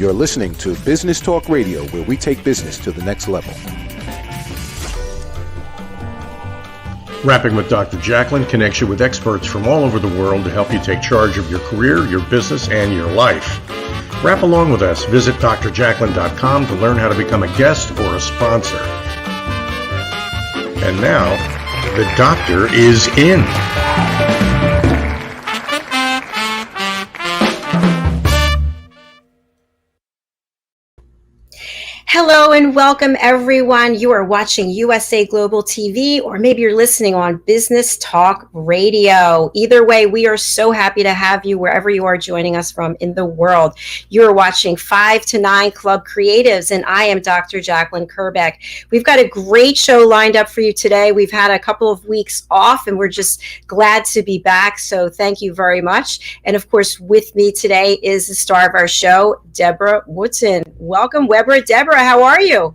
You're listening to Business Talk Radio, where we take business to the next level. Rapping with Dr. Jacalyn connects you with experts from all over the world to help you take charge of your career, your business, and your life. Rap along with us. Visit drjacalyn.com to learn how to become a guest or a sponsor. And now, the doctor is in. Hello and welcome, everyone. You are watching USA Global TV, or maybe you're listening on Business Talk Radio. Either way, we are so happy to have you wherever you are joining us from in the world. You are watching 5 to 9 Club Creatives, and I am Dr. Jacalyn Kerbeck. We've got a great show lined up for you today. We've had a couple of weeks off, and we're just glad to be back. So thank you very much. And of course, with me today is the star of our show, Debra Wootton. Welcome, Debra. How are you?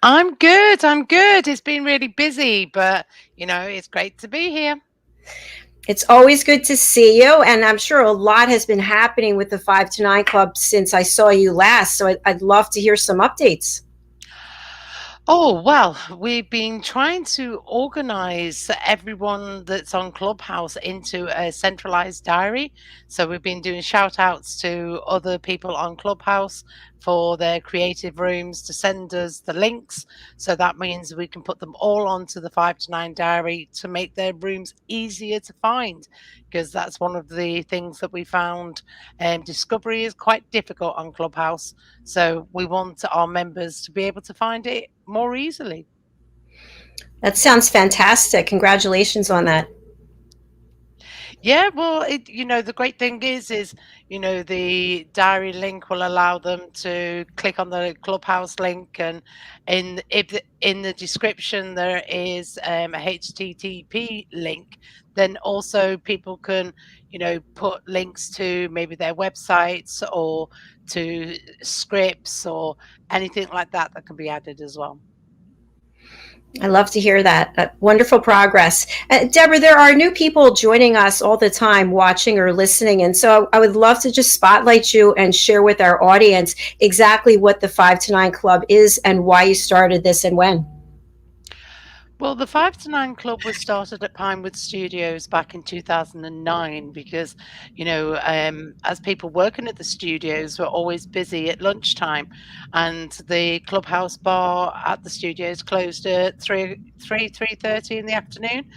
I'm good. It's been really busy, but it's great to be here. It's always good to see you, and I'm sure a lot has been happening with the 5 to 9 Club since I saw you last, so I'd love to hear some updates. Oh, well, we've been trying to organize everyone that's on Clubhouse into a centralized diary. So we've been doing shout outs to other people on Clubhouse for their creative rooms to send us the links. So that means we can put them all onto the 5 to 9 diary to make their rooms easier to find, because that's one of the things that we found. Discovery is quite difficult on Clubhouse. So we want our members to be able to find it more easily. That sounds fantastic. Congratulations on that. Yeah, well, the great thing is, the diary link will allow them to click on the Clubhouse link, and in the description there is a HTTP link. Then also people can, put links to maybe their websites or to scripts or anything like that can be added as well. I love to hear that. Wonderful progress. Debra, there are new people joining us all the time, watching or listening. And so I would love to just spotlight you and share with our audience exactly what the 5 to 9 Club is and why you started this and when. Well, the 5 to 9 Club was started at Pinewood Studios back in 2009 because, as people working at the studios were always busy at lunchtime, and the Clubhouse bar at the studios closed at 3:30 in the afternoon.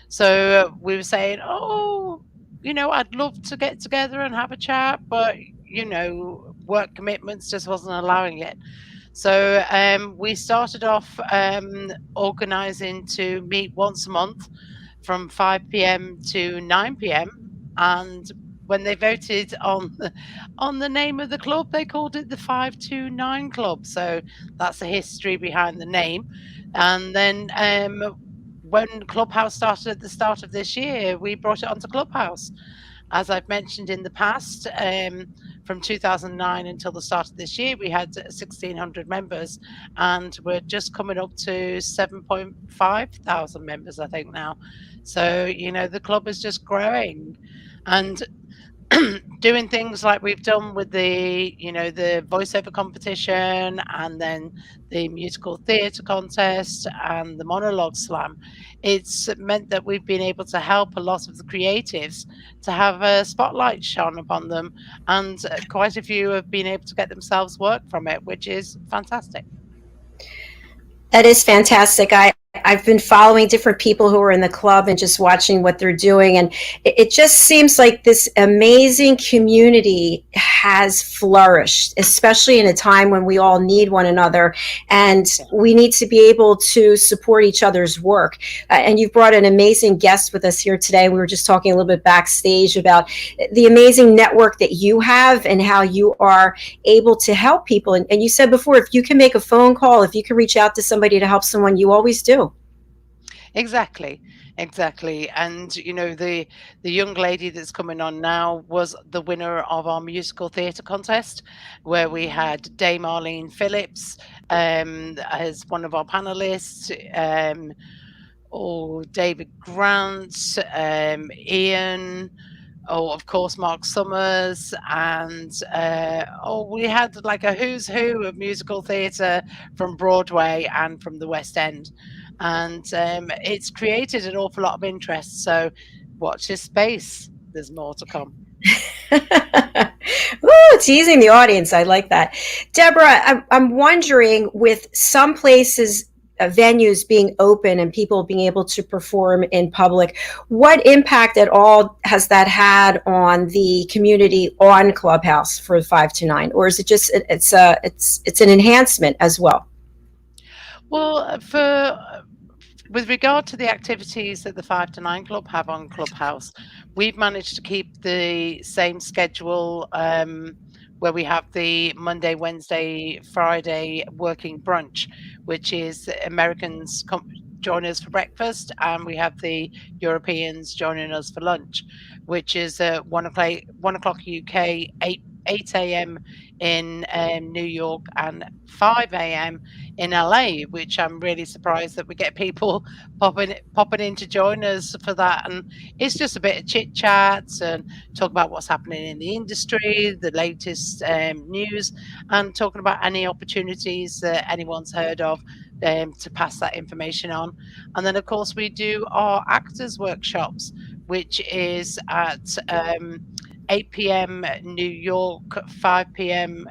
So we were saying, I'd love to get together and have a chat, but, work commitments just wasn't allowing it. So we started off organising to meet once a month from 5 p.m. to 9 p.m. And when they voted on the name of the club, they called it the 5 to 9 Club. So that's the history behind the name. And then when Clubhouse started at the start of this year, we brought it onto Clubhouse. As I've mentioned in the past, from 2009 until the start of this year, we had 1,600 members, and we're just coming up to 7.5 thousand members, I think, now. So, the club is just growing. And doing things like we've done with the voiceover competition, and then the musical theatre contest and the monologue slam, it's meant that we've been able to help a lot of the creatives to have a spotlight shone upon them, and quite a few have been able to get themselves work from it, which is fantastic. That is fantastic. I've been following different people who are in the club and just watching what they're doing. And it just seems like this amazing community has flourished, especially in a time when we all need one another and we need to be able to support each other's work. And you've brought an amazing guest with us here today. We were just talking a little bit backstage about the amazing network that you have and how you are able to help people. And you said before, if you can make a phone call, if you can reach out to somebody to help someone, you always do. Exactly. And the young lady that's coming on now was the winner of our musical theatre contest, where we had Dame Arlene Phillips as one of our panelists, David Grant, Ian, of course, Mark Summers, and we had like a who's who of musical theatre from Broadway and from the West End, and it's created an awful lot of interest. So, watch this space. There's more to come. Ooh, teasing the audience. I like that. Debra, I'm wondering, with some places, venues being open and people being able to perform in public, what impact at all has that had on the community on Clubhouse for 5 to 9? Or is it just, it's an enhancement as well? Well, with regard to the activities that the 5 to 9 Club have on Clubhouse, we've managed to keep the same schedule, where we have the Monday, Wednesday, Friday working brunch, which is Americans join us for breakfast, and we have the Europeans joining us for lunch, which is 1 o'clock UK, 8 a.m. in New York, and 5 a.m. in LA, which I'm really surprised that we get people popping in to join us for that. And it's just a bit of chit chats and talk about what's happening in the industry, the latest news, and talking about any opportunities that anyone's heard of, to pass that information on. And then, of course, we do our actors workshops, which is at 8 p.m. New York, 5 p.m.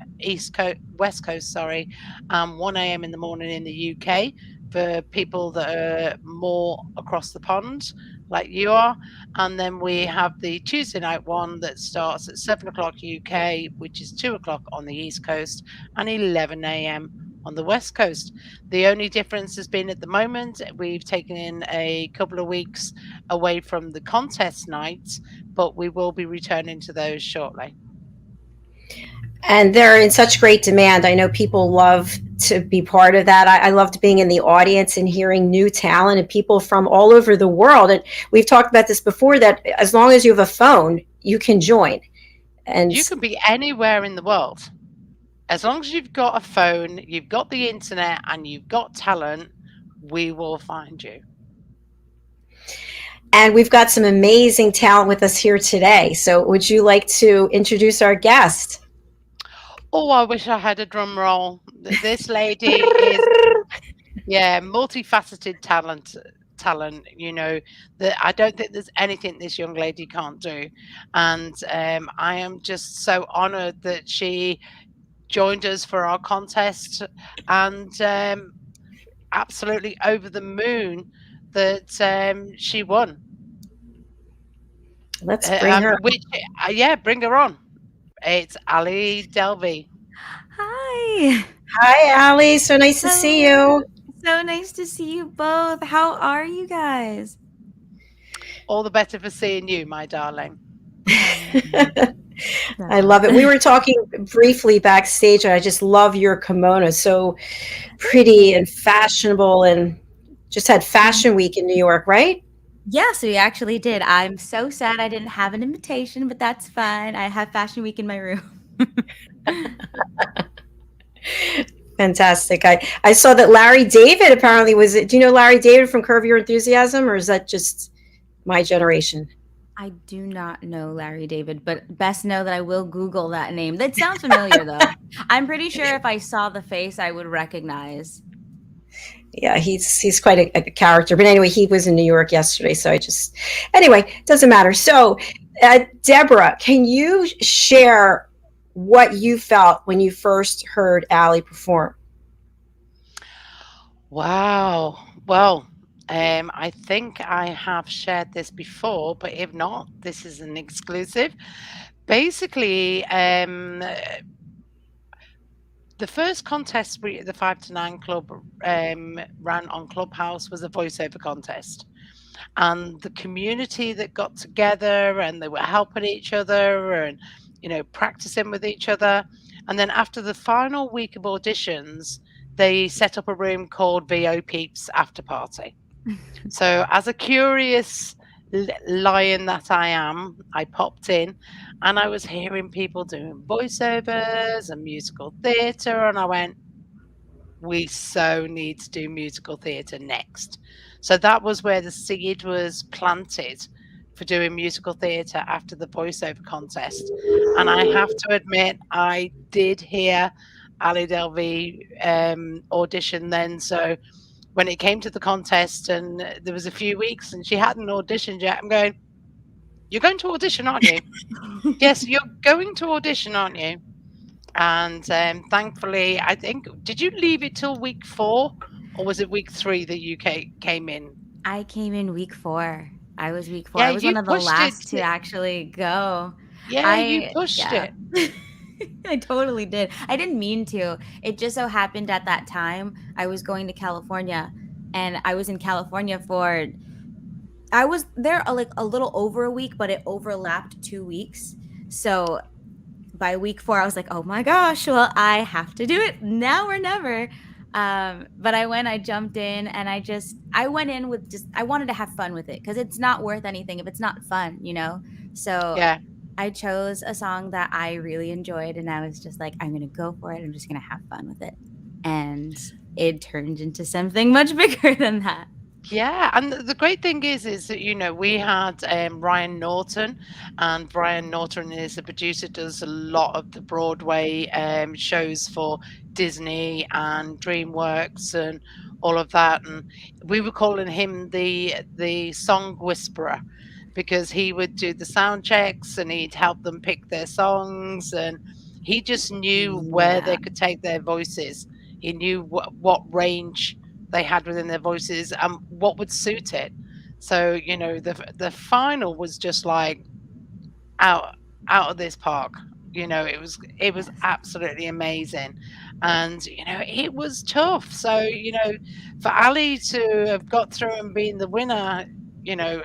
West Coast, sorry, 1 a.m. in the morning in the UK for people that are more across the pond, like you are. And then we have the Tuesday night one that starts at 7 o'clock UK, which is 2 o'clock on the East Coast, and 11 a.m. on the West Coast. The only difference has been at the moment, we've taken in a couple of weeks away from the contest nights, but we will be returning to those shortly. And they're in such great demand. I know people love to be part of that. I loved being in the audience and hearing new talent and people from all over the world. And we've talked about this before, that as long as you have a phone, you can join. And you can be anywhere in the world. As long as you've got a phone, you've got the internet, and you've got talent, we will find you. And we've got some amazing talent with us here today. So would you like to introduce our guest? Oh, I wish I had a drum roll. This lady is, multifaceted talent. That I don't think there's anything this young lady can't do. And I am just so honored that she joined us for our contest, and absolutely over the moon that she won. Let's bring her. Bring her on. It's Ali Delvey. Hi. Hi, Ali. So nice to see you. So nice to see you both. How are you guys? All the better for seeing you, my darling. I love it. We were talking briefly backstage, and I just love your kimono. So pretty and fashionable, and just had Fashion Week in New York, right? Yes, we actually did. I'm so sad I didn't have an invitation, but that's fine. I have Fashion Week in my room. Fantastic. I saw that Larry David apparently was it. Do you know Larry David from Curb Your Enthusiasm, or is that just my generation? I do not know Larry David, but best know that I will Google that name. That sounds familiar, though. I'm pretty sure if I saw the face, I would recognize. Yeah, he's quite a character. But anyway, he was in New York yesterday, so it doesn't matter. So, Debra, can you share what you felt when you first heard Ali perform? Wow. Well, I think I have shared this before, but if not, this is an exclusive. Basically, the first contest the 5 to 9 Club ran on Clubhouse was a voiceover contest. And the community that got together, and they were helping each other and, practicing with each other. And then after the final week of auditions, they set up a room called VO Peeps After Party. So as a curious lion that I am, I popped in, and I was hearing people doing voiceovers and musical theatre, and I went, we so need to do musical theatre next. So that was where the seed was planted for doing musical theatre after the voiceover contest. And I have to admit, I did hear Ali Delvey audition then. So when it came to the contest and there was a few weeks and she hadn't auditioned yet, I'm going, you're going to audition, aren't you? Yes, you're going to audition, aren't you? And thankfully, I think, did you leave it till week 4 or was it week 3 that you came in? I came in week 4. I was week 4. Yeah, I was you one of the pushed last it. to actually go. Yeah, you pushed it. I totally did. I didn't mean to. It just so happened at that time I was going to California, and I was in California I was there like a little over a week, but it overlapped 2 weeks. So by week 4, I was like, oh my gosh, well, I have to do it now or never. But I jumped in, and I went in with I wanted to have fun with it, because it's not worth anything if it's not fun, you know? So Yeah. I chose a song that I really enjoyed, and I was just like, I'm going to go for it. I'm just going to have fun with it. And it turned into something much bigger than that. Yeah, and the great thing is that, you know, we had Ryan Norton, and Brian Norton is a producer, does a lot of the Broadway shows for Disney and DreamWorks and all of that. And we were calling him the song whisperer, because he would do the sound checks and he'd help them pick their songs, and he just knew where they could take their voices. He knew what range they had within their voices and what would suit it. So, you know, the final was just like out of this park. You know, it was absolutely amazing. And, you know, it was tough. So, you know, for Ali to have got through and been the winner, you know,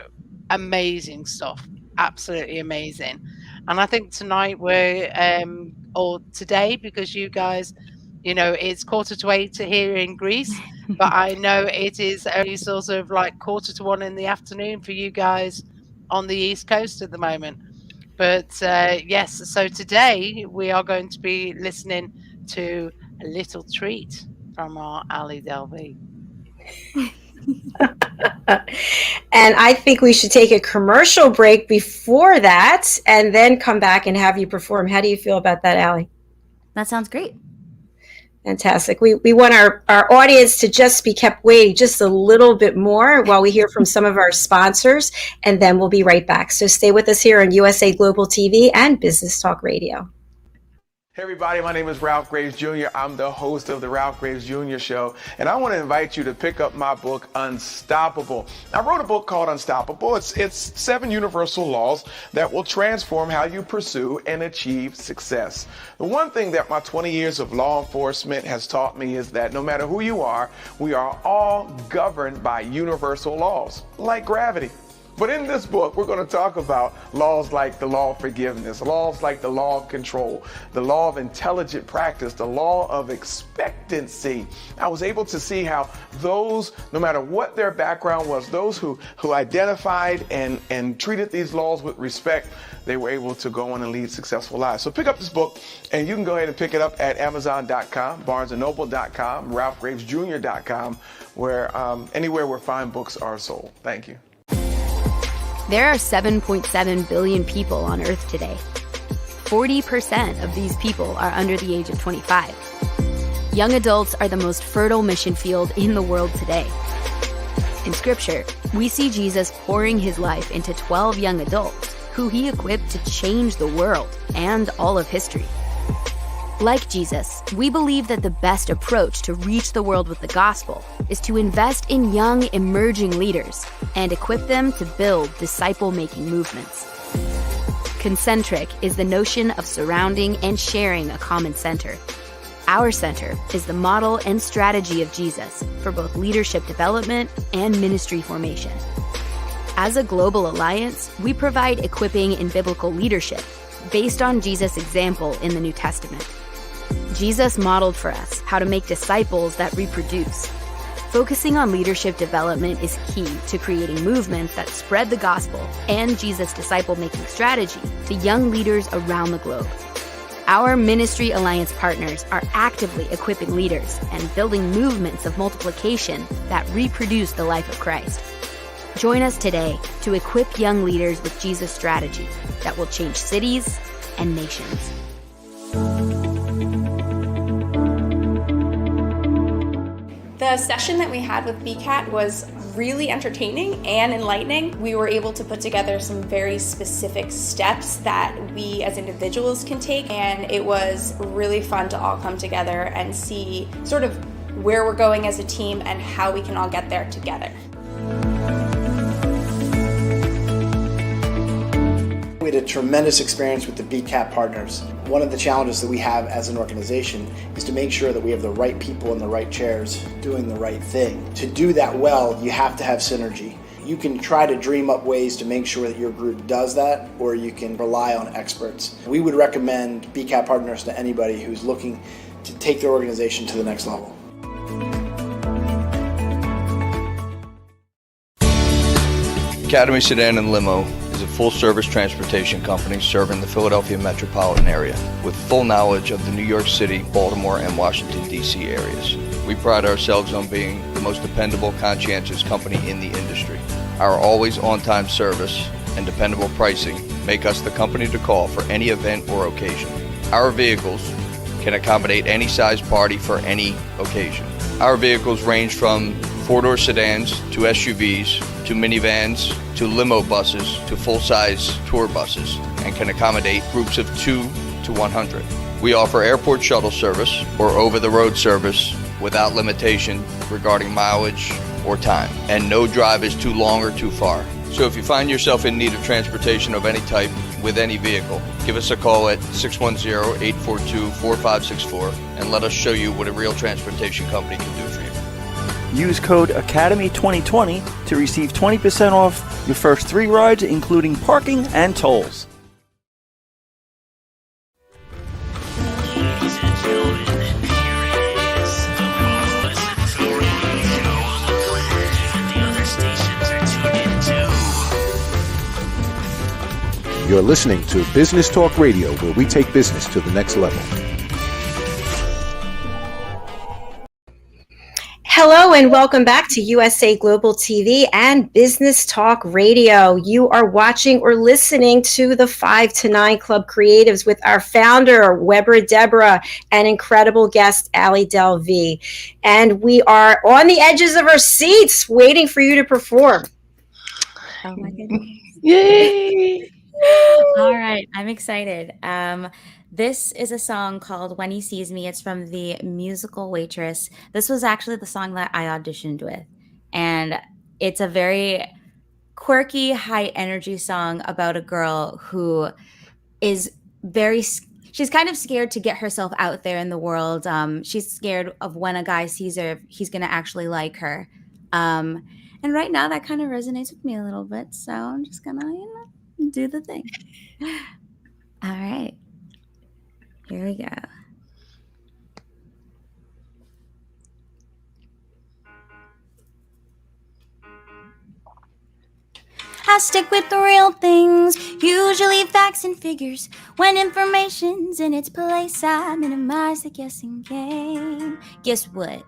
amazing stuff. Absolutely amazing. And I think tonight or today, because you guys, you know, it's 7:45 here in Greece, but I know it is only sort of like 1:45 in the afternoon for you guys on the East Coast at the moment. But yes, so today we are going to be listening to a little treat from our Ali Delvey. And I think we should take a commercial break before that and then come back and have you perform. How do you feel about that, Ali? That sounds great. Fantastic. We want our audience to just be kept waiting just a little bit more while we hear from some of our sponsors, and then we'll be right back. So stay with us here on USA Global TV and Business Talk Radio. Hey everybody, my name is Ralph Graves Jr. I'm the host of the Ralph Graves Jr. Show, and I want to invite you to pick up my book, Unstoppable. I wrote a book called Unstoppable. It's 7 universal laws that will transform how you pursue and achieve success. The one thing that my 20 years of law enforcement has taught me is that no matter who you are, we are all governed by universal laws, like gravity. But in this book, we're going to talk about laws like the law of forgiveness, laws like the law of control, the law of intelligent practice, the law of expectancy. I was able to see how those, no matter what their background was, those who identified and treated these laws with respect, they were able to go on and lead successful lives. So pick up this book, and you can go ahead and pick it up at Amazon.com, BarnesandNoble.com, RalphGravesJr.com, where anywhere where fine books are sold. Thank you. There are 7.7 billion people on Earth today. 40% of these people are under the age of 25. Young adults are the most fertile mission field in the world today. In Scripture, we see Jesus pouring his life into 12 young adults who he equipped to change the world and all of history. Like Jesus, we believe that the best approach to reach the world with the gospel is to invest in young, emerging leaders and equip them to build disciple-making movements. Concentric is the notion of surrounding and sharing a common center. Our center is the model and strategy of Jesus for both leadership development and ministry formation. As a global alliance, we provide equipping in biblical leadership based on Jesus' example in the New Testament. Jesus modeled for us how to make disciples that reproduce. Focusing on leadership development is key to creating movements that spread the gospel and Jesus' disciple-making strategy to young leaders around the globe. Our Ministry Alliance partners are actively equipping leaders and building movements of multiplication that reproduce the life of Christ. Join us today to equip young leaders with Jesus' strategy that will change cities and nations. The session that we had with BCAT was really entertaining and enlightening. We were able to put together some very specific steps that we as individuals can take, and it was really fun to all come together and see sort of where we're going as a team and how we can all get there together. We had a tremendous experience with the BCAT partners. One of the challenges that we have as an organization is to make sure that we have the right people in the right chairs doing the right thing. To do that well, you have to have synergy. You can try to dream up ways to make sure that your group does that, or you can rely on experts. We would recommend BCAT partners to anybody who's looking to take their organization to the next level. Academy Sedan and Limo is a full-service transportation company serving the Philadelphia metropolitan area with full knowledge of the New York City, Baltimore, and Washington, D.C. areas. We pride ourselves on being the most dependable, conscientious company in the industry. Our always on-time service and dependable pricing make us the company to call for any event or occasion. Our vehicles can accommodate any size party for any occasion. Our vehicles range from four-door sedans to SUVs to minivans to limo buses to full-size tour buses and can accommodate groups of 2 to 100. We offer airport shuttle service or over-the-road service without limitation regarding mileage or time, and no drive is too long or too far. So if you find yourself in need of transportation of any type with any vehicle, give us a call at 610-842-4564 and let us show you what a real transportation company can do for you. Use code ACADEMY2020 to receive 20% off your first 3 rides, including parking and tolls. Ladies and gentlemen, here it is, the most listened to radio on the planet. Even the other stations are tuned in too. You're listening to Business Talk Radio, where we take business to the next level. Hello and welcome back to USA Global TV and Business Talk Radio. You are watching or listening to the 5 to 9 Club Creatives with our founder, Weber Debra, and incredible guest, Ali Delvey. And we are on the edges of our seats waiting for you to perform. Oh my goodness. Yay! All right, I'm excited. This is a song called When He Sees Me. It's from the musical Waitress. This was actually the song that I auditioned with. And it's a very quirky, high energy song about a girl who is she's kind of scared to get herself out there in the world. She's scared of when a guy sees her, he's going to actually like her. And right now that kind of resonates with me a little bit. So I'm just going to, do the thing. All right. Here we go. I stick with the real things, usually facts and figures. When information's in its place, I minimize the guessing game. Guess what?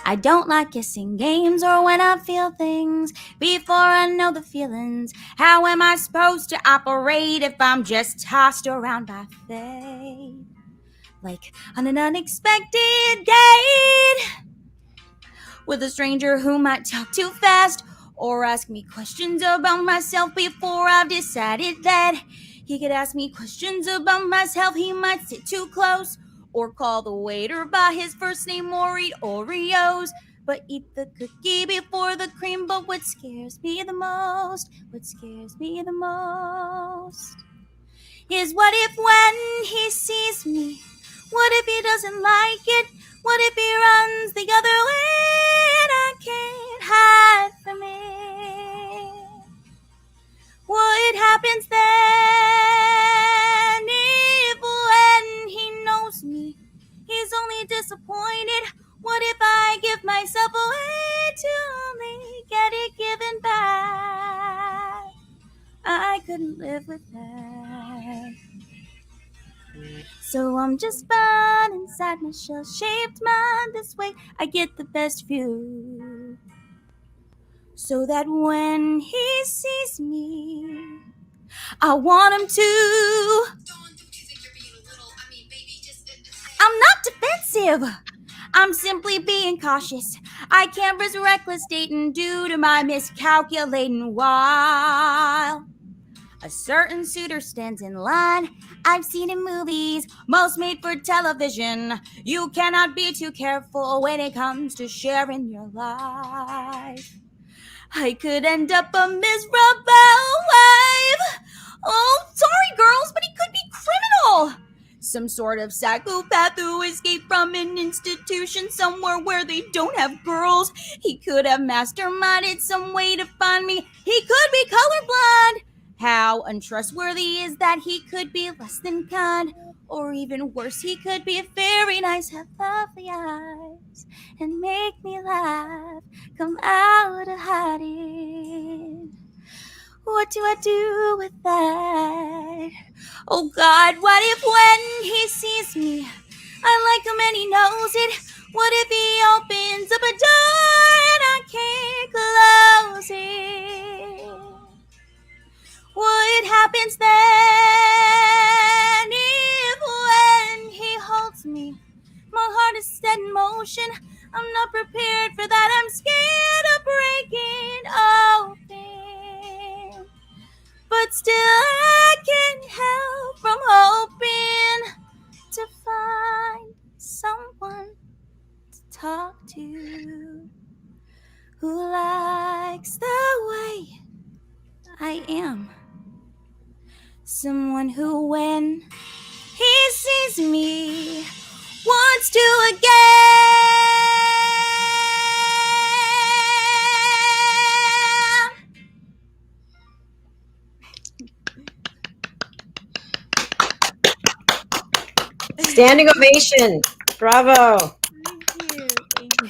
I don't like guessing games or when I feel things before I know the feelings. How am I supposed to operate if I'm just tossed around by fate? Like on an unexpected date with a stranger who might talk too fast or ask me questions about myself before I've decided that he could ask me questions about myself. He might sit too close or call the waiter by his first name or eat Oreos, but eat the cookie before the cream. But what scares me the most, is what if when he sees me, what if he doesn't like it? What if he runs the other way and I can't hide from it? What happens then if when he knows me, he's only disappointed? What if I give myself away to only get it given back? I couldn't live with that. So I'm just fine inside my shell-shaped mind. This way I get the best view. so that when he sees me, I want him to. I'm not defensive. I'm simply being cautious. I can't risk reckless dating due to my miscalculating while a certain suitor stands in line. I've seen in movies, most made for television. You cannot be too careful when it comes to sharing your life. I could end up a miserable wife. Oh, sorry, girls, but he could be criminal. Some sort of psychopath who escaped from an institution somewhere where they don't have girls. He could have masterminded some way to find me. He could be colorblind. How untrustworthy is that? He could be less than kind. Or even worse, he could be very nice, have lovely eyes, and make me laugh, come out of hiding. What do I do with that? Oh God, what if when he sees me, I like him and he knows it? What if he opens up a door and I can't close it? What happens then if when he holds me, my heart is set in motion? I'm not prepared for that. I'm scared of breaking open. But still I can't help from hoping to find someone to talk to who likes the way I am. Someone who, when he sees me, wants to again. Standing ovation. Bravo. Thank you.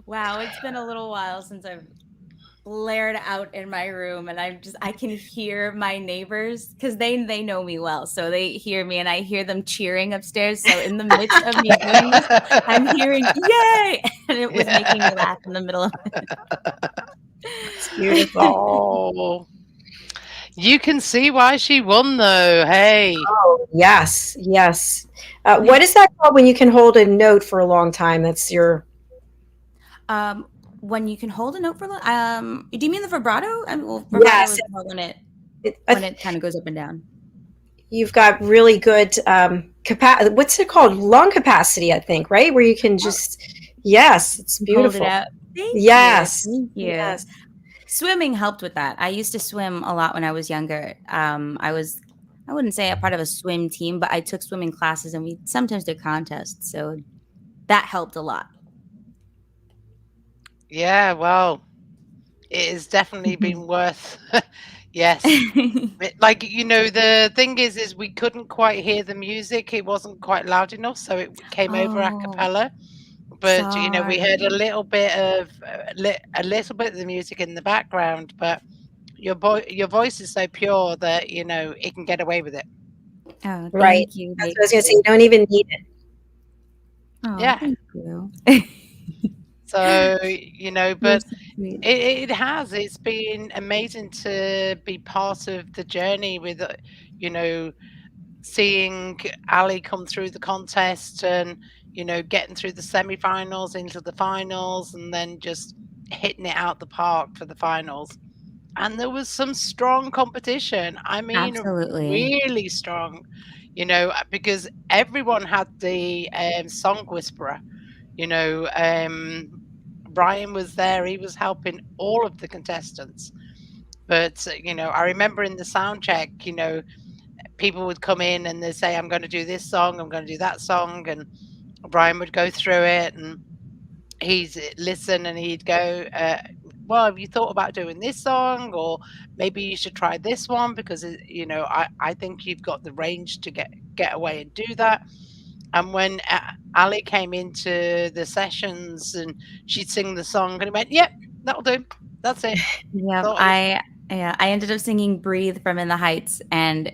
Wow, it's been a little while since I've blared out in my room, and I can hear my neighbors because they know me well, so they hear me and I hear them cheering upstairs. So in the midst of me doing this, I'm hearing yay, and it was making me laugh in the middle of it. It's beautiful. Oh, you can see why she won, though. Hey. Oh, yes, yes. What is that called when you can hold a note for a long time? That's your. When you can hold a note for do you mean the vibrato? I mean, well, vibrato Yes. is when it kind of goes up and down. You've got really good what's it called? Lung capacity, I think, right? Where you can just yes, it's beautiful. Hold it out. Yes. Thank you. Yes. Swimming helped with that. I used to swim a lot when I was younger. I wouldn't say a part of a swim team, but I took swimming classes and we sometimes did contests. So that helped a lot. Yeah, well, it has definitely been worth. Yes. Like, the thing is we couldn't quite hear the music. It wasn't quite loud enough, so it came over a cappella. But we heard a little bit of the music in the background. But your voice is so pure that it can get away with it. Oh, Right. thank you. That's what I was going to say. You don't even need it. Oh, Yeah. Thank you. So, but Sweet. it's been amazing to be part of the journey with, seeing Ali come through the contest and, getting through the semi-finals into the finals and then just hitting it out the park for the finals. And there was some strong competition. I mean, Absolutely. really strong, because everyone had the song whisperer. Brian was there. He was helping all of the contestants. But, I remember in the sound check, people would come in and they'd say, I'm going to do this song, I'm going to do that song. And Brian would go through it and he'd listen and he'd go, well, have you thought about doing this song? Or maybe you should try this one because, I think you've got the range to get away and do that. And when Ali came into the sessions and she'd sing the song and he went, yep, that'll do. That's it. Yeah, So- I ended up singing Breathe from In the Heights, and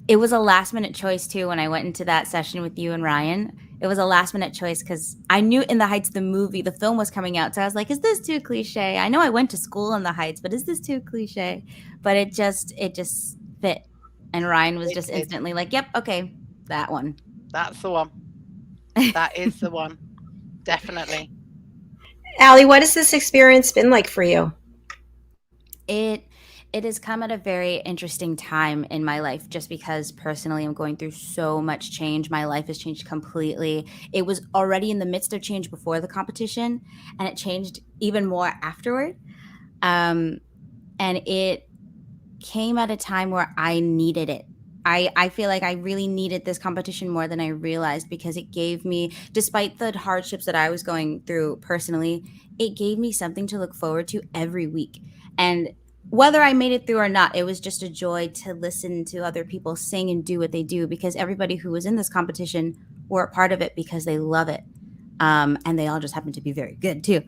it was a last minute choice too when I went into that session with you and Ryan. it was a last minute choice because I knew In the Heights, the film was coming out. So I was like, is this too cliche? I know I went to school in the Heights, but is this too cliche? But it just fit. And Ryan was It just did. instantly like, yep, okay, that one. That's the one. That is the one. Definitely. Allie, what has this experience been like for you? It has come at a very interesting time in my life just because personally I'm going through so much change. My life has changed completely. It was already in the midst of change before the competition, and it changed even more afterward. And it came at a time where I needed it. I feel like I really needed this competition more than I realized because it gave me, despite the hardships that I was going through personally, it gave me something to look forward to every week. And whether I made it through or not, it was just a joy to listen to other people sing and do what they do because everybody who was in this competition were a part of it because they love it. And they all just happen to be very good too.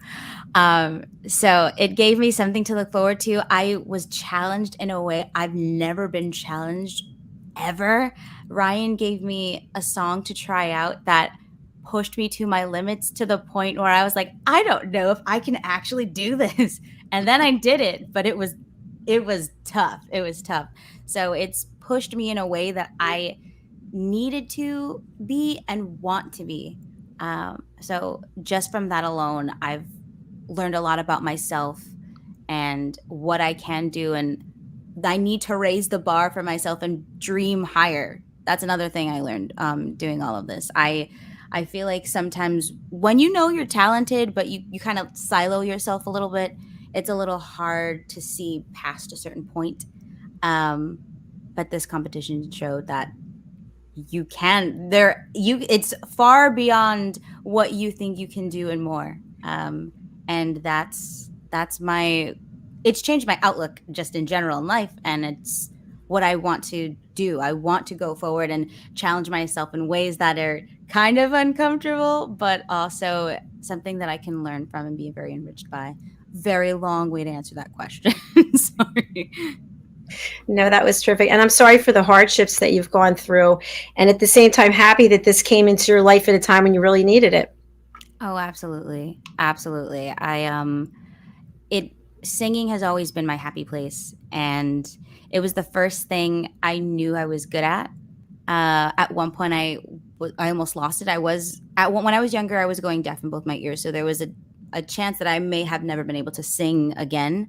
So it gave me something to look forward to. I was challenged in a way I've never been challenged ever. Ryan gave me a song to try out that pushed me to my limits to the point where I was like, I don't know if I can actually do this. And then I did it, but it was tough. It was tough. So it's pushed me in a way that I needed to be and want to be. So just from that alone, I've learned a lot about myself and what I can do. And I need to raise the bar for myself and dream higher. That's another thing I learned doing all of this. I feel like sometimes when you know you're talented, but you kind of silo yourself a little bit, it's a little hard to see past a certain point. But this competition showed that you can it's far beyond what you think you can do and more. And that's it's changed my outlook just in general in life, and it's what I want to do. I want to go forward and challenge myself in ways that are kind of uncomfortable, but also something that I can learn from and be very enriched by. Very long way to answer that question. Sorry. No, that was terrific. And I'm sorry for the hardships that you've gone through. And at the same time, happy that this came into your life at a time when you really needed it. Oh, absolutely. Absolutely. Singing has always been my happy place. And it was the first thing I knew I was good at. At one point, I almost lost it. When I was younger, I was going deaf in both my ears. So there was a chance that I may have never been able to sing again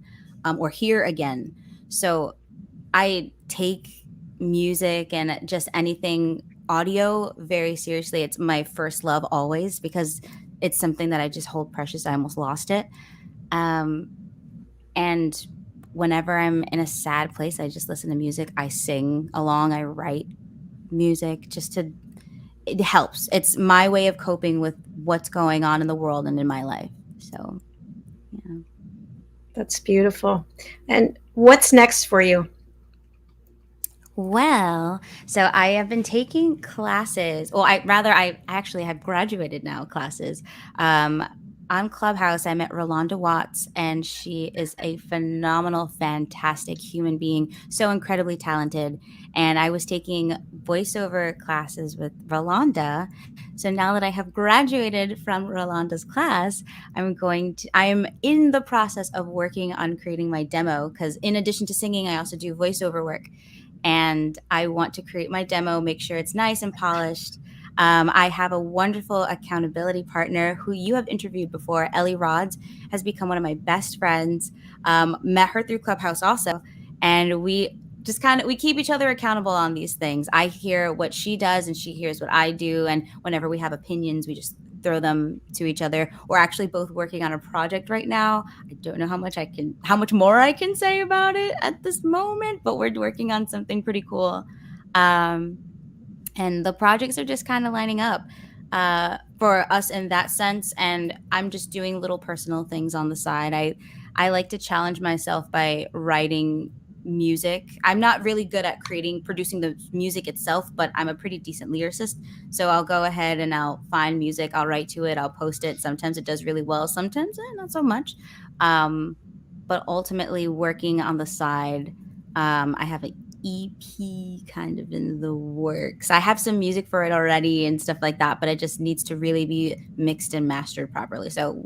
or hear again. So I take music and just anything audio very seriously. It's my first love always because it's something that I just hold precious. I almost lost it. And whenever I'm in a sad place, I just listen to music. I sing along. I write music it helps. It's my way of coping with what's going on in the world and in my life. So, yeah. That's beautiful. And what's next for you? Well, so I have been taking classes. Well, I actually have graduated now classes. On Clubhouse, I met Rolanda Watts, and she is a phenomenal, fantastic human being, so incredibly talented. And I was taking voiceover classes with Rolanda. So now that I have graduated from Rolanda's class, I'm in the process of working on creating my demo because in addition to singing, I also do voiceover work. And I want to create my demo, make sure it's nice and polished. I have a wonderful accountability partner who you have interviewed before. Ellie Rods has become one of my best friends. Met her through Clubhouse also. And we just we keep each other accountable on these things. I hear what she does and she hears what I do. And whenever we have opinions, we just throw them to each other. We're actually both working on a project right now. I don't know how much more I can say about it at this moment, but we're working on something pretty cool. And the projects are just kind of lining up for us in that sense. And I'm just doing little personal things on the side. I like to challenge myself by writing music. I'm not really good at producing the music itself, but I'm a pretty decent lyricist. So I'll go ahead and I'll find music, I'll write to it, I'll post it. Sometimes it does really well, sometimes not so much. But ultimately working on the side, I have EP kind of in the works. I have some music for it already and stuff like that, but it just needs to really be mixed and mastered properly. So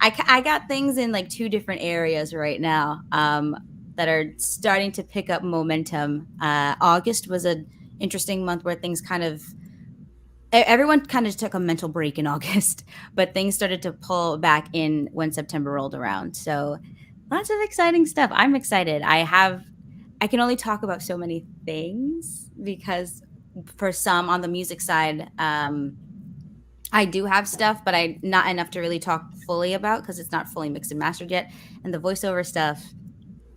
I got things in like 2 different areas right now that are starting to pick up momentum. August was an interesting month where things kind of everyone kind of took a mental break in August, but things started to pull back in when September rolled around. So lots of exciting stuff. I'm excited. I can only talk about so many things because for some on the music side, I do have stuff, but I not enough to really talk fully about because it's not fully mixed and mastered yet. And the voiceover stuff,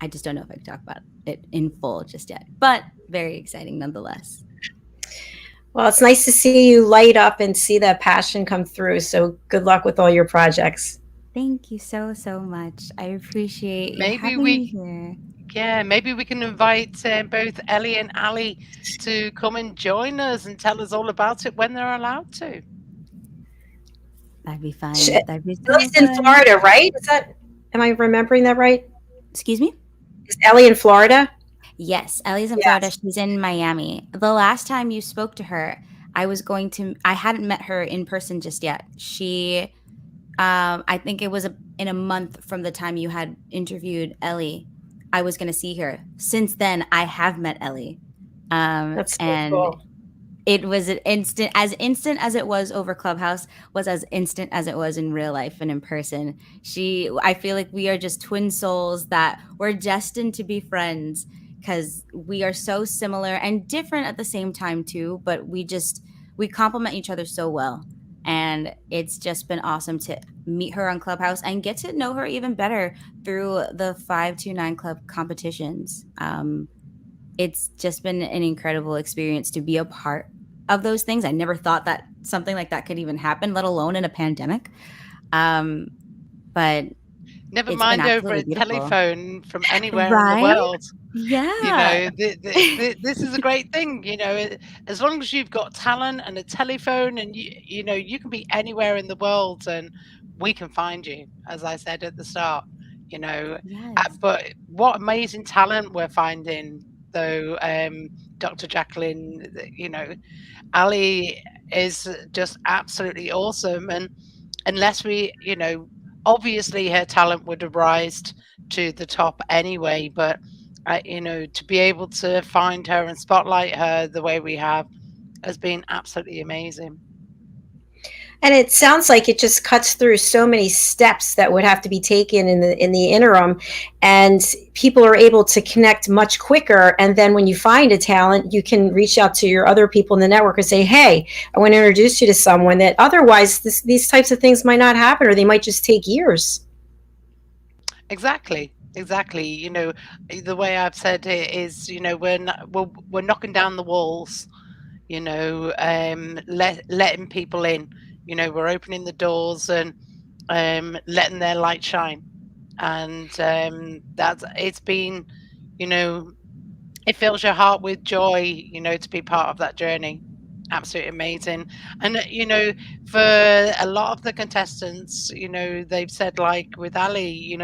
I just don't know if I can talk about it in full just yet, but very exciting nonetheless. Well, it's nice to see you light up and see that passion come through. So good luck with all your projects. Thank you so, so much. I appreciate you Maybe having we- me here. Yeah, maybe we can invite both Ellie and Ali to come and join us and tell us all about it when they're allowed to. That'd be fun. Shit. That'd be so Ellie's in fun. Florida, right? Am I remembering that right? Excuse me? Is Ellie in Florida? Yes, Ellie's in Yes. Florida. She's in Miami. The last time you spoke to her, I hadn't met her in person just yet. She, I think it was in a month from the time you had interviewed Ellie, I was going to see her. Since then, I have met Ellie. That's so and cool. it was an instant as it was over Clubhouse was as instant as it was in real life and in person. I feel like we are just twin souls that we're destined to be friends because we are so similar and different at the same time too, but we complement each other so well. And it's just been awesome to meet her on Clubhouse and get to know her even better through the 529 Club competitions. It's just been an incredible experience to be a part of those things. I never thought that something like that could even happen, let alone in a pandemic. But Never it's mind been over absolutely a beautiful. telephone from anywhere in Right? the world. Yeah. This is a great thing. As long as you've got talent and a telephone, and you can be anywhere in the world, and we can find you. As I said at the start, Yes. but what amazing talent we're finding, though. Dr. Jacalyn, Ali is just absolutely awesome, and unless we, obviously her talent would have rised to the top anyway, but to be able to find her and spotlight her the way we have has been absolutely amazing. And it sounds like it just cuts through so many steps that would have to be taken in the interim, and people are able to connect much quicker. And then when you find a talent, you can reach out to your other people in the network and say, "Hey, I want to introduce you to someone that otherwise these types of things might not happen, or they might just take years." Exactly. The way I've said it is, we're knocking down the walls, letting people in. We're opening the doors and letting their light shine, and it's been, it fills your heart with joy, to be part of that journey. Absolutely amazing. And for a lot of the contestants, they've said, like with Ali,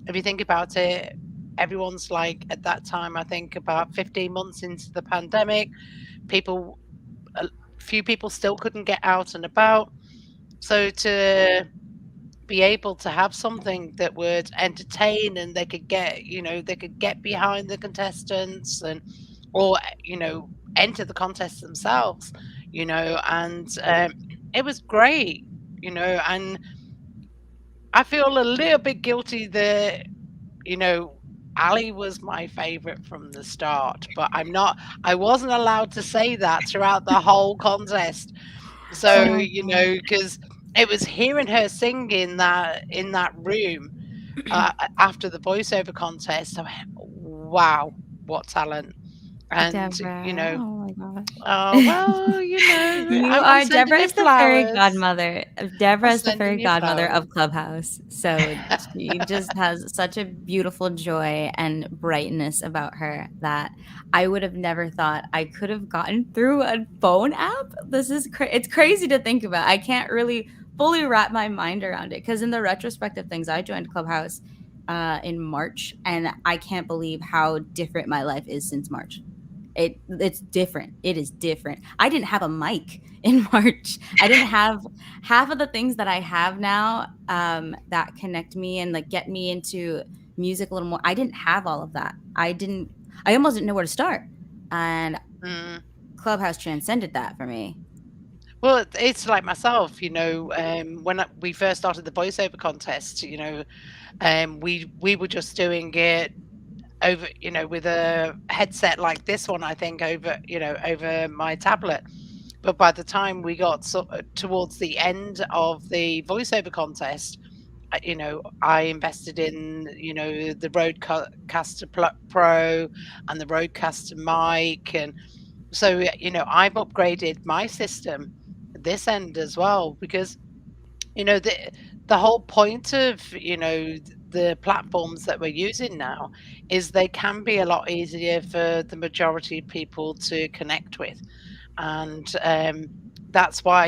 if you think about it, everyone's like at that time, I think about 15 months into the pandemic, a few people still couldn't get out and about. So to be able to have something that would entertain, and they could get behind the contestants or enter the contest themselves, and it was great, and I feel a little bit guilty that Ali was my favorite from the start, but I wasn't allowed to say that throughout the whole contest. So, because it was hearing her sing in that room after the voiceover contest, I went, wow, what talent. And, Debra. Oh my gosh. oh, well, I'm Debra sending you is the fairy flowers. godmother. Debra I'm is the fairy sending you godmother flowers. of Clubhouse. So she just has such a beautiful joy and brightness about her that I would have never thought I could have gotten through a phone app. This is it's crazy to think about. I can't really fully wrap my mind around it because in the retrospective things, I joined Clubhouse in March, and I can't believe how different my life is since March. It's different. It is different. I didn't have a mic in March. I didn't have half of the things that I have now that connect me and like get me into music a little more. I didn't have all of that. I almost didn't know where to start. And Clubhouse transcended that for me. Well, it's like myself, when we first started the voiceover contest, we were just doing it over, with a headset like this one, I think, over my tablet. But by the time we got towards the end of the voiceover contest, I invested in, the Rodecaster Pro and the Rodecaster mic. And so, I've upgraded my system this end as well, because, the whole point of, the platforms that we're using now is they can be a lot easier for the majority of people to connect with. And that's why,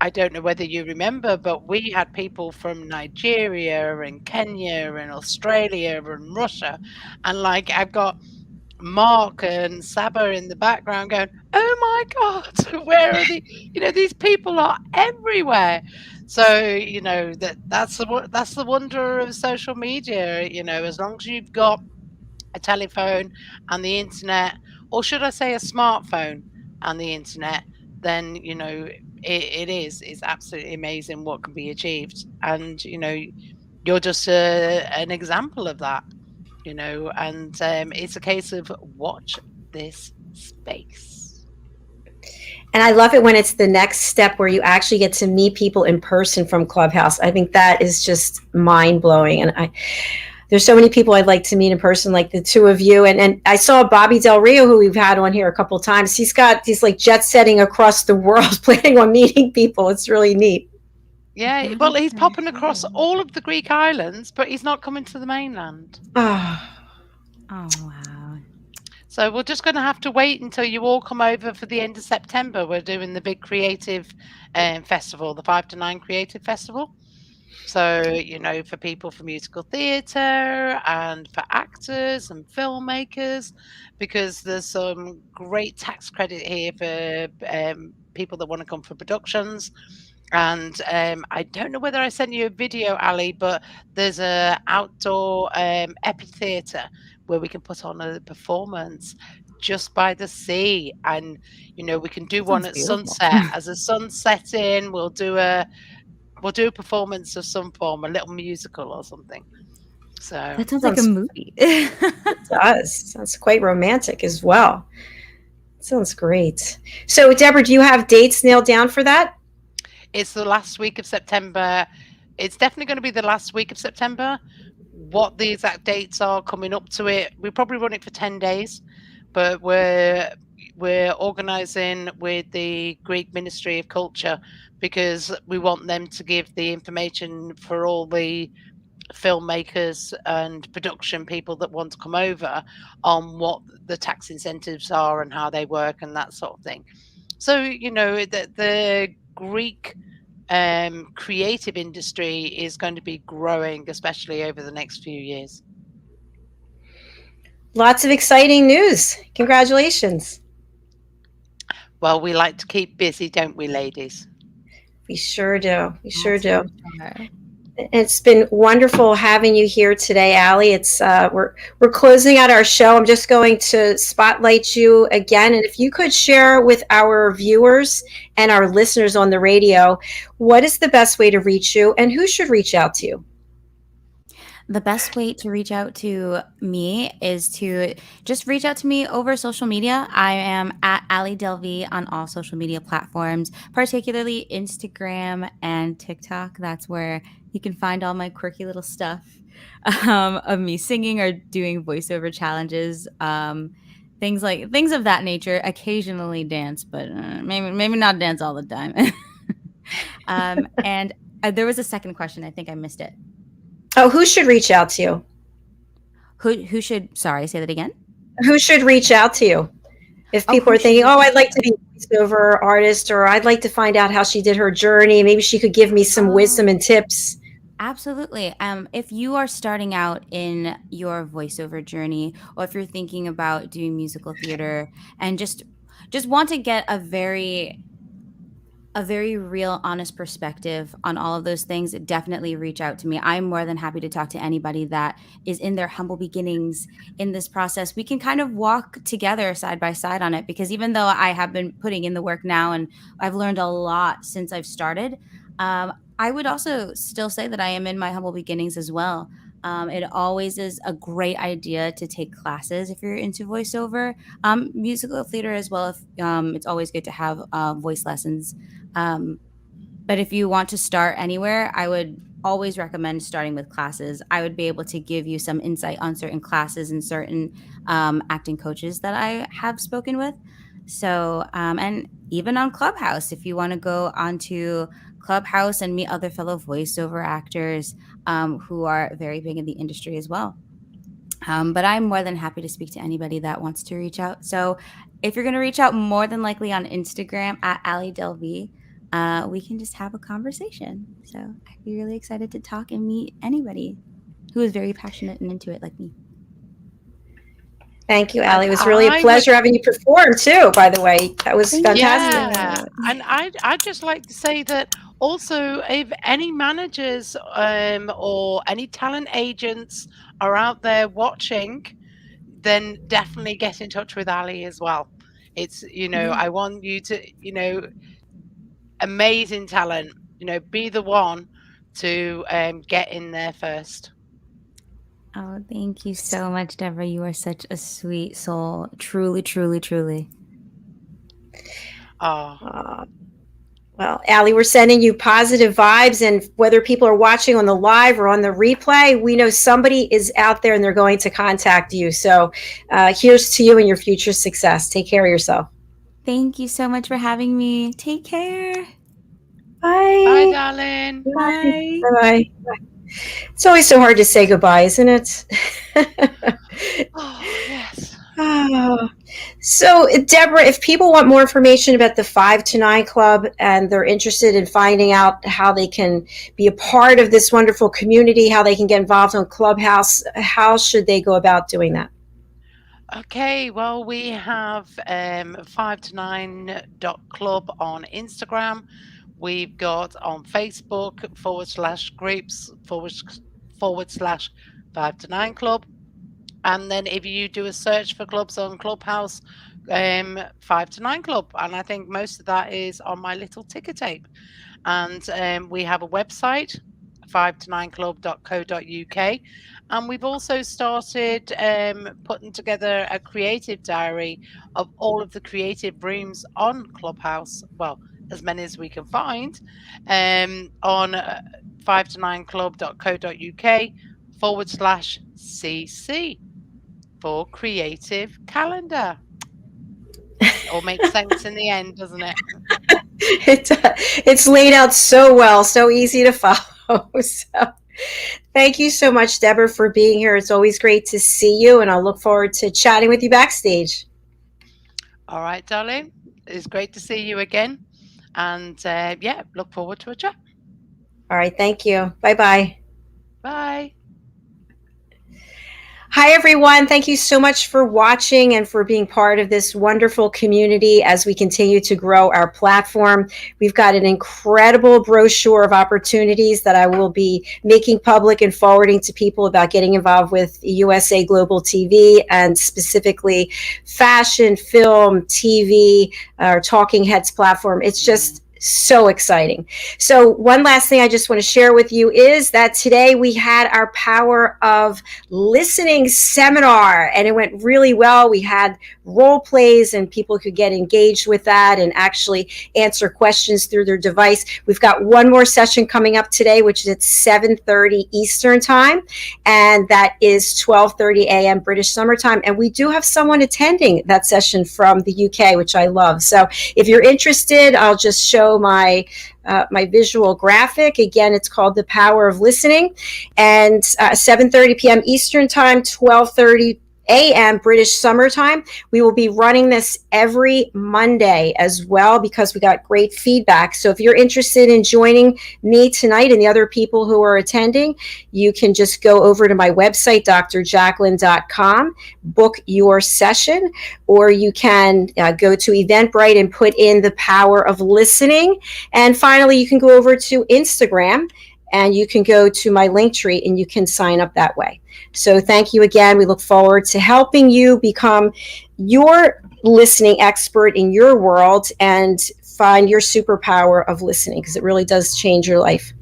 I don't know whether you remember, but we had people from Nigeria and Kenya and Australia and Russia. And like, I've got Mark and Saba in the background going, oh my God, where are the, these people are everywhere. So, that's the wonder of social media, as long as you've got a telephone and the internet, or should I say a smartphone and the internet, then, it's absolutely amazing what can be achieved. And, you're just an example of that. And it's a case of watch this space. And I love it when it's the next step where you actually get to meet people in person from Clubhouse. I think that is just mind blowing. And there's so many people I'd like to meet in person, like the two of you. And I saw Bobby Del Rio, who we've had on here a couple of times. He's like jet setting across the world, planning on meeting people. It's really neat. Yeah, well, he's popping across all of the Greek islands, but he's not coming to the mainland. Oh, wow. So we're just going to have to wait until you all come over for the end of September. We're doing the big creative festival, the 5 to 9 Creative Festival. So, for people for musical theatre and for actors and filmmakers, because there's some great tax credit here for people that want to come for productions. And I don't know whether I sent you a video, Ali, but there's a outdoor amphitheatre where we can put on a performance just by the sea. And, we can do one at sunset. As the sun's setting, we'll do a performance of some form, a little musical or something. So that sounds like a movie. It does. Sounds quite romantic as well. Sounds great. So, Debra, do you have dates nailed down for that? It's the last week of September. It's definitely going to be the last week of September. What the exact dates are coming up to it, we probably run it for 10 days, but we're organising with the Greek Ministry of Culture, because we want them to give the information for all the filmmakers and production people that want to come over on what the tax incentives are and how they work and that sort of thing. So, the Greek creative industry is going to be growing, especially over the next few years. Lots of exciting news. Congratulations. Well, we like to keep busy, don't we, ladies? We sure do. We sure do. It's been wonderful having you here today, Ali. It's we're closing out our show. I'm just going to spotlight you again, and if you could share with our viewers and our listeners on the radio, what is the best way to reach you, and who should reach out to you? The best way to reach out to me is to just reach out to me over social media. I am at Ali Delvey on all social media platforms, particularly Instagram and TikTok. That's where you can find all my quirky little stuff of me singing or doing voiceover challenges, things of that nature. Occasionally dance, but maybe not dance all the time. And there was a second question. I think I missed it. Oh, who should reach out to you? Who should? Sorry, say that again. Who should reach out to you? If people are thinking, I'd like to be a voiceover artist, or I'd like to find out how she did her journey. Maybe she could give me some wisdom and tips. Absolutely. If you are starting out in your voiceover journey, or if you're thinking about doing musical theater and just want to get a very real, honest perspective on all of those things, definitely reach out to me. I'm more than happy to talk to anybody that is in their humble beginnings in this process. We can kind of walk together side by side on it, because even though I have been putting in the work now and I've learned a lot since I've started, I would also still say that I am in my humble beginnings as well. It always is a great idea to take classes if you're into voiceover, musical theater as well. If it's always good to have voice lessons. Um, but if you want to start anywhere, I would always recommend starting with classes. I would be able to give you some insight on certain classes and certain acting coaches that I have spoken with. So, and even on Clubhouse, if you want to go onto Clubhouse and meet other fellow voiceover actors who are very big in the industry as well. But I'm more than happy to speak to anybody that wants to reach out. So if you're going to reach out, more than likely on Instagram at Ali Delv, we can just have a conversation. So I'd be really excited to talk and meet anybody who is very passionate and into it like me. Thank you, Ali. It was really a pleasure having you perform too, by the way. That was fantastic. Yeah, and I'd just like to say that also, if any managers or any talent agents are out there watching, then definitely get in touch with Ali as well. It's, I want you to, amazing talent, be the one to get in there first. Oh, thank you so much, Debra. You are such a sweet soul. Truly, truly, truly. Well, Ali, we're sending you positive vibes, and whether people are watching on the live or on the replay, we know somebody is out there and they're going to contact you. So here's to you and your future success. Take care of yourself. Thank you so much for having me. Take care. Bye. Bye, darling. Bye. Bye. It's always so hard to say goodbye, isn't it? Oh, yes. Oh. So, Debra, if people want more information about the 5 to 9 Club and they're interested in finding out how they can be a part of this wonderful community, how they can get involved on Clubhouse, how should they go about doing that? Okay, well, we have 5to9.club on Instagram. We've got on Facebook /groups /5 to 9 Club. And then if you do a search for clubs on Clubhouse, 5 to 9 Club. And I think most of that is on my little ticker tape. And we have a website, 5to9club.co.uk. And we've also started putting together a creative diary of all of the creative rooms on Clubhouse. Well, as many as we can find on 5to9club.co.uk /CC for creative calendar. It all makes sense in the end, doesn't it? It's laid out so well, so easy to follow. So thank you so much, Debra, for being here. It's always great to see you, and I'll look forward to chatting with you backstage. All right, darling. It's great to see you again. And look forward to a chat. All right. Thank you. Bye-bye. Bye. Hi, everyone. Thank you so much for watching and for being part of this wonderful community as we continue to grow our platform. We've got an incredible brochure of opportunities that I will be making public and forwarding to people about getting involved with USA Global TV and specifically fashion, film, TV, our Talking Heads platform. It's just so exciting. So one last thing I just want to share with you is that today we had our Power of Listening seminar, and it went really well. We had role plays and people could get engaged with that and actually answer questions through their device. We've got one more session coming up today, which is at 7:30 Eastern time, and that is 12:30 a.m. British Summer Time. And we do have someone attending that session from the UK, which I love. So if you're interested, I'll just show my visual graphic. Again, it's called The Power of Listening, and 7:30 p.m. Eastern Time, 12:30 a.m. British summertime. We will be running this every Monday as well because we got great feedback. So if you're interested in joining me tonight and the other people who are attending, you can just go over to my website, drjacalyn.com, book your session, or you can go to Eventbrite and put in the power of listening. And finally, you can go over to Instagram and you can go to my link tree and you can sign up that way. So thank you again. We look forward to helping you become your listening expert in your world and find your superpower of listening, because it really does change your life.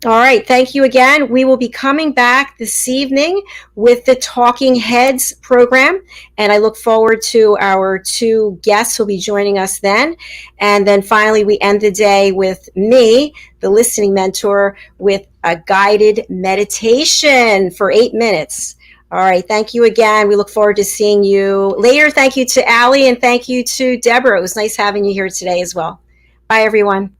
All right. Thank you again. We will be coming back this evening with the Talking Heads program. And I look forward to our two guests who will be joining us then. And then finally, we end the day with me, the listening mentor, with a guided meditation for 8 minutes. All right. Thank you again. We look forward to seeing you later. Thank you to Allie and thank you to Debra. It was nice having you here today as well. Bye, everyone.